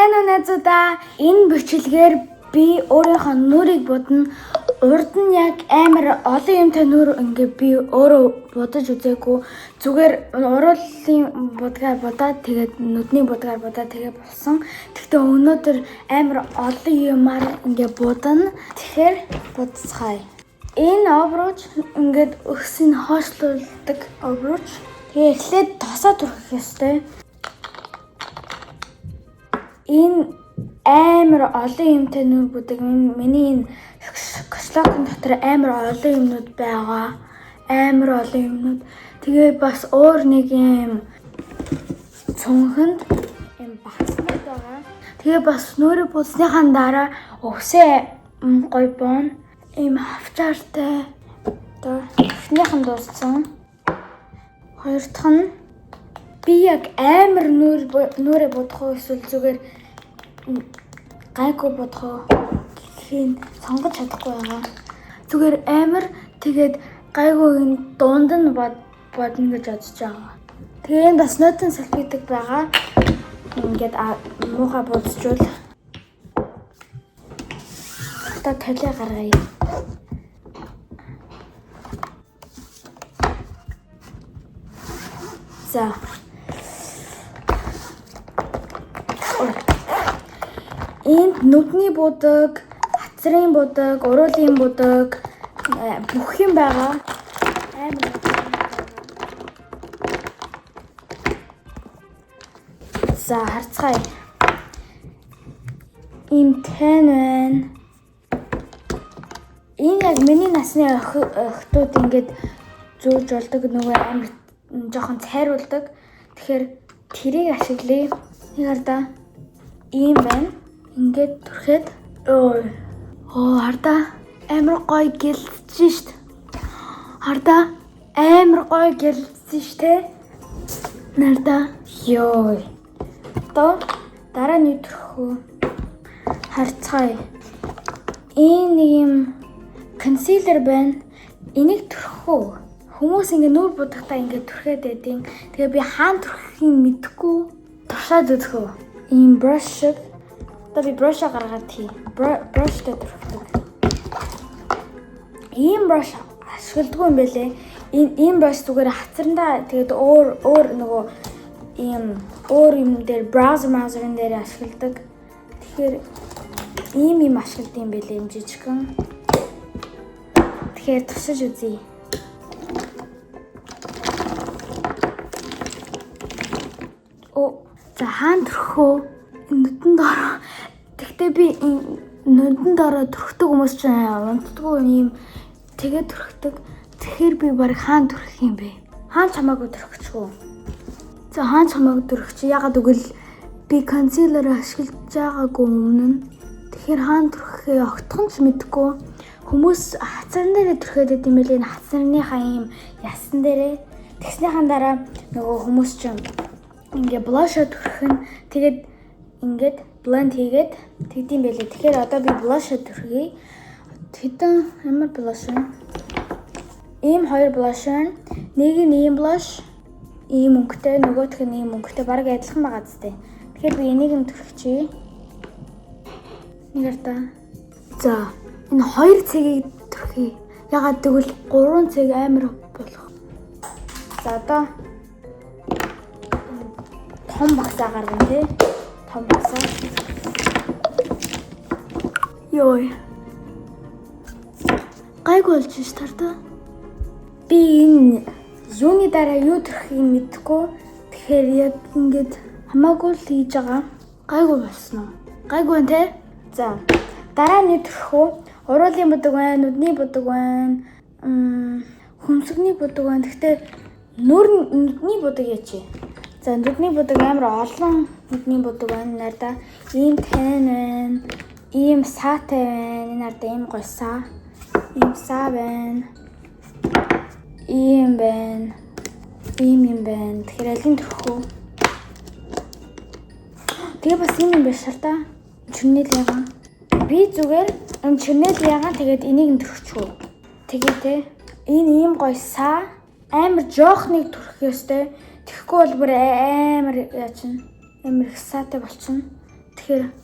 Сайн уу найзуудаа? Энэ бичлэгээр би өөрийнхөө нүрийг бодно. Урд нь яг амар олон юмтай нүр ингээ би өөрөө бодож үзээгүй. Зүгээр уруулын будгаар бодоод тэгээд нүдний будгаар бодоод тэгээд болсон. Гэхдээ өнөөдөр амар олон юмар ингээ бодно. Тэгэхээр бодцгаая. Энэ обруч ингээд өксийг хойшлуулдаг обруч. Тэгээ эхлээд тосоо түрхэх ёстой. Энэ амар олон юмтай нүр бүдэг. Миний энэ кашлакын дотор амар олон юмнууд байгаа. Амар олон юмнууд. Тэгээ бас өөр нэг юм цонхонд юм багцнууд байгаа. Тэгээ бас нүрийг булсныхаа дараа өксөө гой бон им хавчаартай. Эхнийхэн дууссан. Хоёр дахь нь би яг амар нүрээ бодох уу эсвэл зүгээр гайгүй бодох уу гэхийн сонгож чадахгүй байгаа. Зүгээр амар тэгээд гайгүйгийн дунд нь бодно гэж бодож байгаа. Тэгээ энэ бас нотон салфидаг байгаа. Ингээд муухай бодчихвол одоо талиа гаргая. За. Энд нүдний будаг, хацрын будаг, уруулын будаг бүх юм байгаа. Амар. За харцгаая. Им тэн байна. Энэ яг миний насны охтууд ингээд зүүж болдог нөгөө амар жоохон цайруулдаг. Тэгэхээр тэрийг ашиглая. Нэг хардаа ийм байна. Ингээд түрхэд хардаа амар гоё гэлцсэн штт. Хардаа амар гоё гэлцсэн штэ. Нардаа ёо. То дараа нь түрхүү. Харцгаая. Энэ нэг юм консилер байна. Энийг түрхүү. Хүмүүс ингэ нүур будахтаа ингэ түрхээд байдیں۔ Тэгээ би хаана түрхэхийг мэдэхгүй туршаад үзэхөө. Ийм brush шиг. Одоо би brush гаргаад хий. Brushтай түрхдэг. Ийм brush ашигладгүй юм байлээ. Ийм brush зүгээр хацрандаа тэгээд өөр нөгөө ийм өөр юм дээр browser-ын дээр ашигладаг. Тэгэхээр ийм ашигладаг юм байлээ юм жижигхэн. Тэгэхээр туршиж үзье. За хаана түрхөө? Нүдэн дороо. Тэгтээ би нүдэн дороо түрхдэг хүмүүс ч унтдаггүй юм. Тэгээд түрхдэг. Тэгэхээр би баг хаана түрхэх юм бэ? Хаана чамаагүй түрхэчихв? За хаана чамаагүй түрхчих? Ягаад гэвэл би консилер ашиглаж байгаагүй өмнө. Тэгэхээр хаана түрхэхээ огтхон ч мэдэхгүй. Хүмүүс хацран дээрээ түрхээд байт юм билээ. Хацрынхаа юм ясан дээрээ. Тэгснийхэн дараа нөгөө хүмүүс ч ингээ блошо түрхэн тэгээд ингээд бленд хийгээд тэгдэм байлээ. Тэгэхээр одоо би блошо түрхье. Хэдэн ямар блошо? Ийм хоёр блошо. Нэг нь ийм блош, ийм өнгөтэй, нөгөөх нь ийм өнгөтэй бараг адилхан байгаа зү. Тэгэхээр би энийг нь түрхчихье. Нэг хардаа. За, энэ хоёр цэгийг түрхье. Ягаад гэвэл 3 цэг амар болох. За одоо том багсаа гаргана тий. Том багсаа. Йой. Гайгүй болж ш тартаа. Би энэ юуны дараа юу төрхийг мэдэхгүй. Тэгэхээр яг ингэж хамаагүй л хийж байгаа. Гайгүй болсон уу? Гайгүй тий. За. Дараа нь төрхөө. Уруулын будаг байна, нүдний будаг байна. Хөмсгний будаг байна. Гэхдээ нүдний будаг яачи. За нүдний будаг амар олон нүдний будаг байна. Нарда ийм тань байна. Ийм саатай байна. Энэ нарда ийм гоё саа. Ийм саа байна. Ийм байна. Ийм юм байна. Тэгэхээр алин түрхүү. Тэгээ бас юм биш шалтаа. Чүнэл ягаан. Би зүгээр чүнэл ягаан тэгээд энийг нь түрхчихв. Тэгээ те. Энэ ийм гоё саа. Амар жоохныг түрхэх ёстой. Тэгэхгүй бол бүр амар яачин амар их саатай болчихно. Тэгэхээр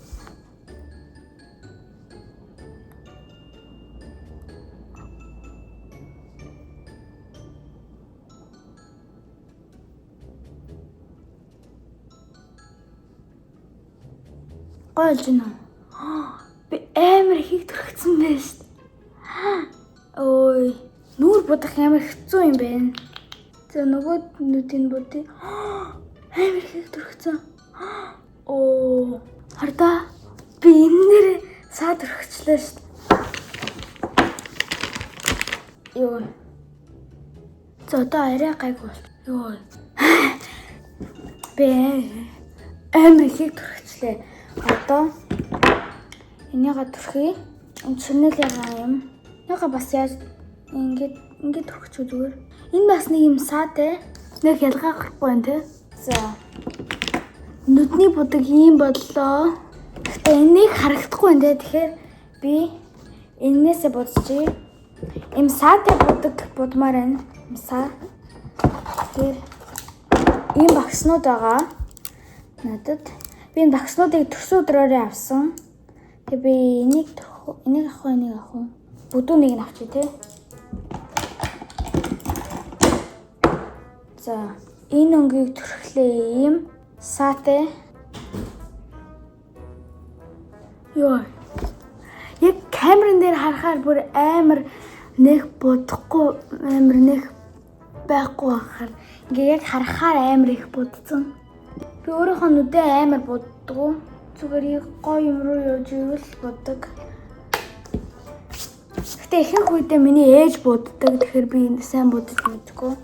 гойлж байна. Би амар их төрөгцсөн байна шүү дээ. Ой, нүүр будах амар хэцүү юм байна. За нөгөө нүдийн будыг амар их төрөгцсөн. Оо, хардаа би энээр саа төрөгчлээ шүү дээ. Йоо. За одоо арай гайг бол. Йоо. Би амар их төрөгчлээ. Одоо энийгээ төрхий. Чүнэл ягаа юм. Яга бас яаж ингээд төрчихөө зүгээр. Энэ бас нэг юм саатай. Нэг ялгаа гарахгүй байна те. За. Нүдний будаг ийм боллоо. Гэхдээ энийг харагдахгүй байна те. Тэгэхээр би энээсээ бодчихъя. Им саатай будаг будмаар байна. Им саа. Тэгэхээр ийм багснууд байгаа. Надад би энэ багснуудыг төрсөн өдрөөрөө авсан. Тэгээ би энийг авах уу? Бүдүүн нэг нь авчи тий. За, энэ өнгийг төрхлөө ийм саатай. Йоо. Яг камерын дээр харахаар бүр амар нэг будахгүй, амар нэг байхгүй байхаар ингээ яг харахаар амар их будсан. Би өөрийнхөө нүдээ амар буддаггүй. Зүгээр гоё юм руу явж ивэл буддаг. Гэтэ ихэнх үедээ миний ээж буддаг. Тэгэхээр би сайн будаж мэдгүй.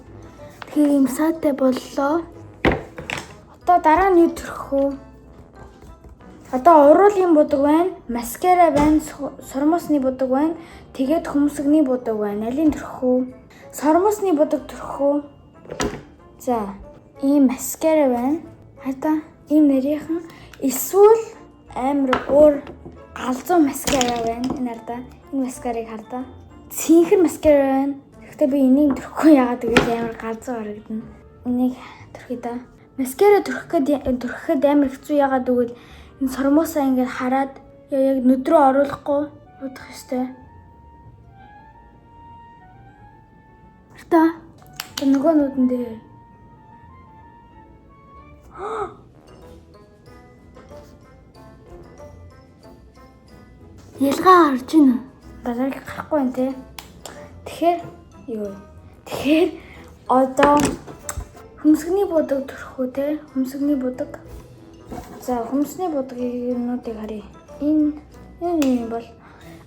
Тэгэхээр юм саатай боллоо. Одоо дараа нь юу төрөх вэ? Одоо уруулын будаг байна, маскара байна, сормосны будаг байна, тэгээд хөмсгний будаг байна. Алийг төрөх вэ? Сормосны будаг төрөх үү? За, ийм маскара байна. Хата ийм нэрийнхэн эсвэл амар өөр галзуу маскара байна. Энэ хардаа энэ маскарыг хардаа. Цэнхэр маскара байна. Гэхдээ би энийг төрөхгүй яагаад гэвэл амар галзуу харагдана. Энийг төрхий да. Маскара төрөхөд амар хэцүү яагаад гэвэл энэ сормосоо ингээд хараад яг нүд рүү оруулахгүй удах ёстой. Хата нөгөө нүдэн дээр ялгаа гарч ийн. Багыг гарахгүй юм те. Тэгэхээр одоо хөмсгний будаг төрөх үү те? Хөмсгний будаг. За хөмсний будагын юмнуудыг харъя. Энэ юм бол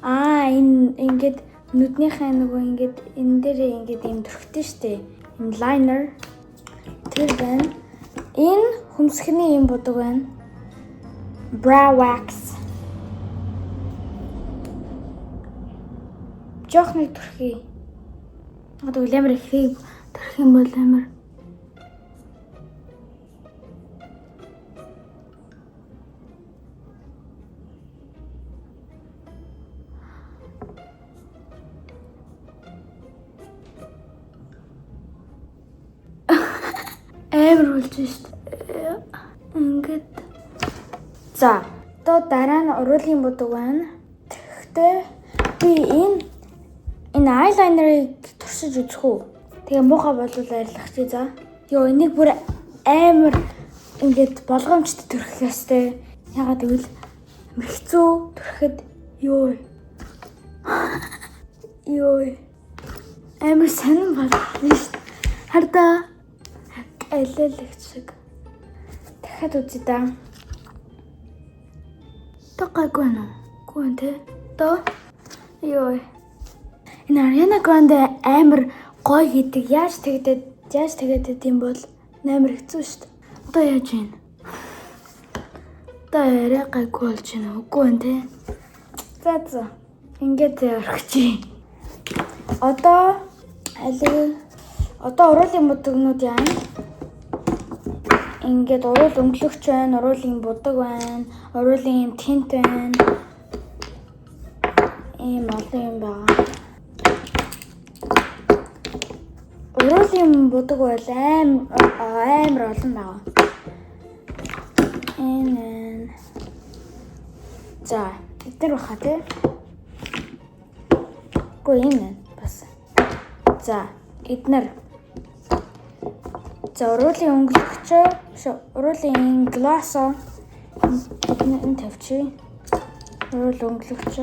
энэ ингээд нүднийхээ нөгөө ингээд энэ дээрээ ингээд юм төрхтэй штэ. Энэ liner тэр байна. Энэ хөмсгний юм будаг байна. Brow wax. Жохныг төрхий. Одоо амар их төрөх юм бол амар. Амар болж шүү дээ. Ингээд. За, одоо дараа нь уруулын будаг байна. Тэгэхдээ би энэ eyeliner-ыг туршиж үзэх үү. Тэгээ муухай болвол арилгах чи за. Йоо, энийг бүр амар ингээд болгоомжтой төрөх ёстой. Ягаад гэвэл амар хэцүү төрөхөд ёо. Амар сонирн байна шүү дээ. Хардаа элэлэгч шиг. Дахиад үзье да. Таггайгүй байна уу? Гүн тэ. Тоо. Ёо. Энэ Ariana Grande амар гоё гэдэг. Яаж тэгээд юм бол амар хэцүү шүү дээ. Одоо яаж вэ? Одоо арай гайгүй болж байна. Үгүй байна те. За. Ингээд орхичих. Одоо уруулын будагнууд яана. Ингээд уруул өнгөлөгч байна, уруулын будаг байна, уруулын тинт байна. Ийм олон юм байна. Уруулын будаг бол амар олон байна. Энэ За, эдгээр баха тий. Гоо энэ бас. За, эднэр. За, уруулын өнгөлөгч, уруулын глассо энэ тавьчих. Урул өнгөлөгч.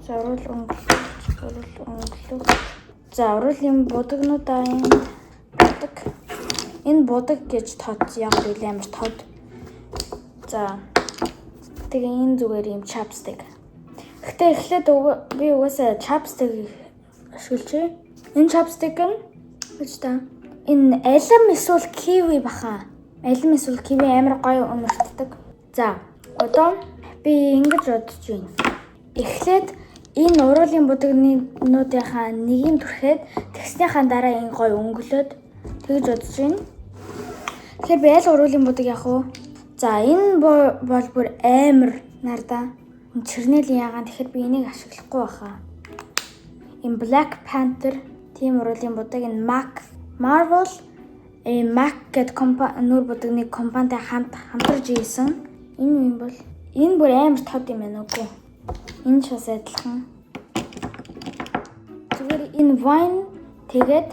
За, урул өнгөлөгч. За, уруулын будагнуудаа энэ будаг гэж тод яг үл амар тод. За, тэгээ энэ зүгээр юм chapstick. Гэхдээ эхлээд би угаасаа chapstick ашиглаж. Энэ chapstick нь гэж та энэ алим эсвэл kiwi баха. Алим эсвэл kiwi амар гоё өмөртдөг. За, одоо би ингэж бодож байна. Эхлээд энэ уруулын будагнуудынхаа нэгийг түрхээд тэгснийхаа дараа энэ гоё өнгөлөөд тэгж бодож байна. Тэгэхээр би аль уруулын будаг яах вэ? За, энэ бол бүр амар нардаа. Чирнэлийн ягаан тэгэхээр би энийг ашиглахгүй байхаа. Энэ Black Panther тийм уруулын будаг энэ Marvel Mac гэдэг нүүр будагны компанитай хамтарж ийсэн. Энэ юм бол энэ бүр амар тод юм байна үгүй. Энэ ч бас адилхан. Зүгээр энэ Vine тэгээд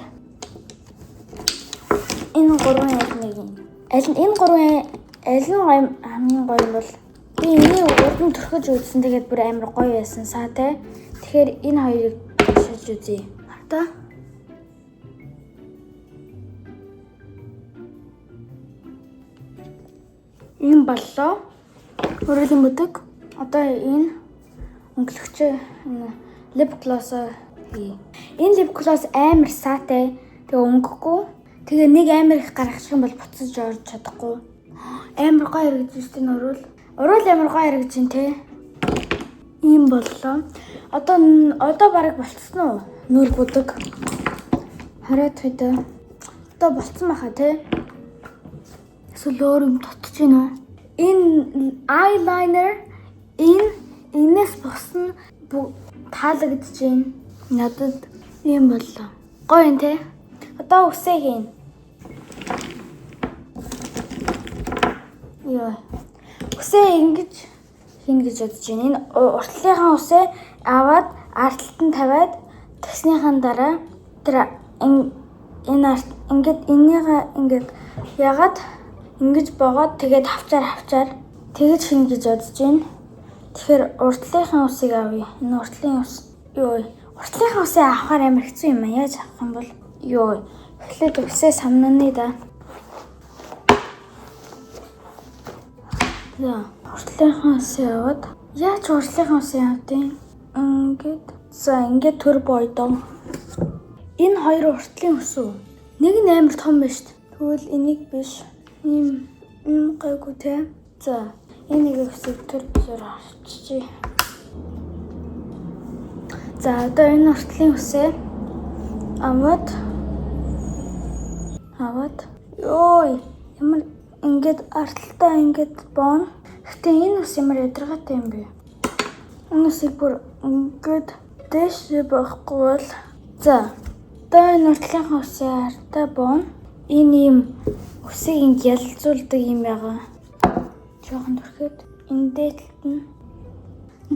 энэ гурван нэг юм. Энэ гурван аль нь хамгийн гоё бол би энийг урд нь төрхөж үзсэн. Тэгээд бүр амар гоё байсан саатай. Тэгэхээр энэ хоёрыг шалж үзье. Одоо энэ боллоо. Уруулын будаг. Одоо энэ өнгөлөгч lip gloss хий. Энэ lip gloss амар саатай. Тэгээ өнгөхгүй. Тэгээ нэг амар их гарах шиг бол буцаж орж чадахгүй. Амар гоё харагдаж байна урул. Урул амар гоё харагдаж байна те. Ийм боллоо. Одоо бараг болцсон уу? Нүүр будаг. Хараад хэдэ. Одоо болцсон баха те. Эсвэл өөр юм тотож байна уу? Энэ eyeliner энэс босна таалагдж байна. Надад ийм боллоо. Гоё юм те. Одоо үсээ хийн. Яа. Үсээ ингэж хийнэ гэж бодож байна. Энэ уртлынхаа үсээ аваад артталт нь тавиад тэгснийхэн дараа тэр энэ ингээд энийгээ ингээд ягаад ингэж богоод тэгээд хавчаар тэгэж хийнэ гэж бодож байна. Тэгэхээр уртлынхаа үсийг авъя. Энэ уртлын ус. Йоо. Уртлынхаа үсээ авахаар амар хэцүү юм аа. Яаж авах юм бол? Йоо. Эхлээд үсээ самнаны да. За, уртлынхаа үсээ аваад яаж уртлынхаа үсээ авдیں۔ Ингээд төр бойдоо. Энэ хоёр уртлын ус үү? Нэг нь амар том байна шүү дээ. Тэгвэл энийг биш. Ийм гайгүй те. За, энийг өсөв төр зөр харчиж. За, одоо энэ уртлын үсээ аваад ёо ямар ингээд артталтаа ингээд боон. Гэтэ энэ ус ямар ядаргаатай юм бэ? Энэ усыг бүр ингээд дэш байхгүй бол за одоо энэ уртлынхаа усыг арттаа боон. Энэ юм усыг ингэ ялцуулдаг юм байгаа. Жохон төрхөд энэ дээдлэлт нь.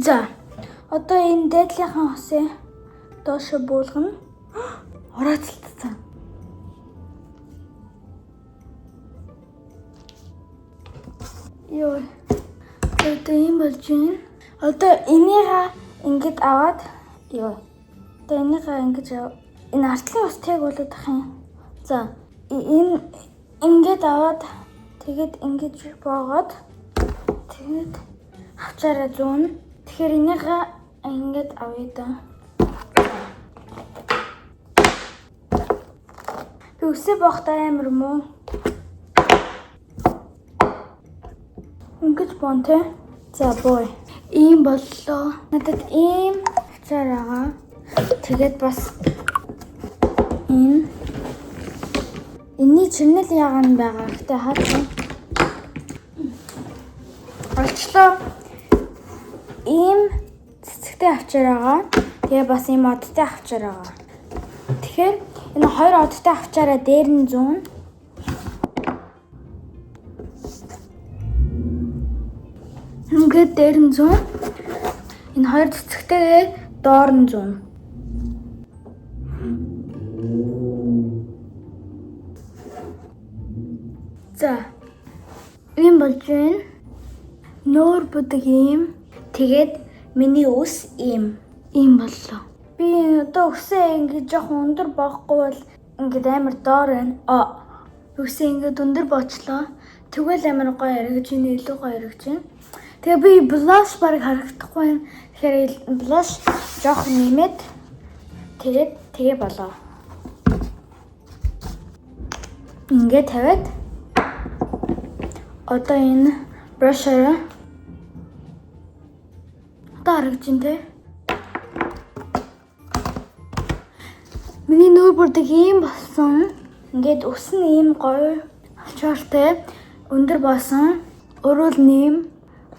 За одоо энэ дээдлийнхаа усыг доошо буулгана. Ураацалтсан. Ёо. Одоо юм болж байна. Одоо энийгээ ингэж аваад ёо. Одоо энийгээ ингэж энэ артлын ус тэг болоод ах юм. За энэ ингэж аваад тэгээд ингэж боогоод тэгээд хавчаараа зүүн. Тэгэхээр энийгээ ингэж авъя да. Би үсээ боохтай амар муу. Ингэж бон те. За бой. Ийм боллоо. Надад ийм хавчаар байгаа. Тэгээд бас энэний чирнэл ягаан байгаа. Гэтэ хаачих. Олчлоо. Ийм цэцэгтэй хавчаар байгаа. Тэгээ бас ийм одтой хавчаар байгаа. Тэгэхээр энэ хоёр одтой хавчаараа дээр нь зүүн. Ингээд дээр нь 100. Энэ хоёр цэцэгтэйгээ доор нь 100. За. Ийм болж байна. Нөр бүдэг ийм. Тэгээд миний ус ийм боллоо. Би одоо өсөө ингэж жоохон өндөр боохгүй бол ингээд амар доор байна. Өсөө ингээд өндөр боочлоо. Тэгвэл амар гоё харагдаж байна, илүү гоё харагдаж байна. Тэгээ би blush барыг харагдахгүй байна. Тэгэхээр blush жоохон нэмээд тэгээ болоо. Ингээд тавиад одоо энэ brush-аараа харагдаж байна те. Миний нүүр бүрдэг ийм болсон. Ингээд ус нь ийм гоё алчаартай өндөр боосон. Уруул нэм.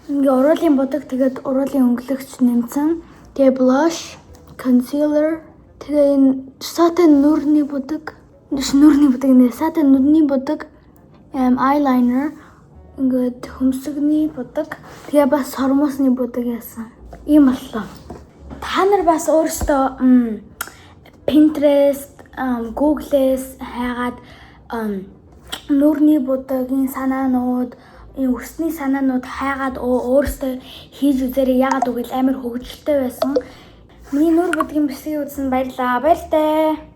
Ингээ уруулын будаг тэгээд уруулын өнгөлөгч нэмсэн. Тэгээ blush, concealer, тэгээ энэ satin нүрний будаг нэ satin нүдний будаг, eyeliner, ингээд хөмсгний будаг, тэгээ бас сормосны будаг яасан. Ийм боллоо. Та нар бас өөрсдөө Pinterest, Google-с хайгаад нүрний будагийн санаанууд, өсний санаанууд хайгаад өөрсдөө хийж үзээрэй. Яагаад гэвэл амар хөвгөлтэй байсан. Миний нүр будгийн бэлсгийг үзсэн баярлалаа. Баяртай.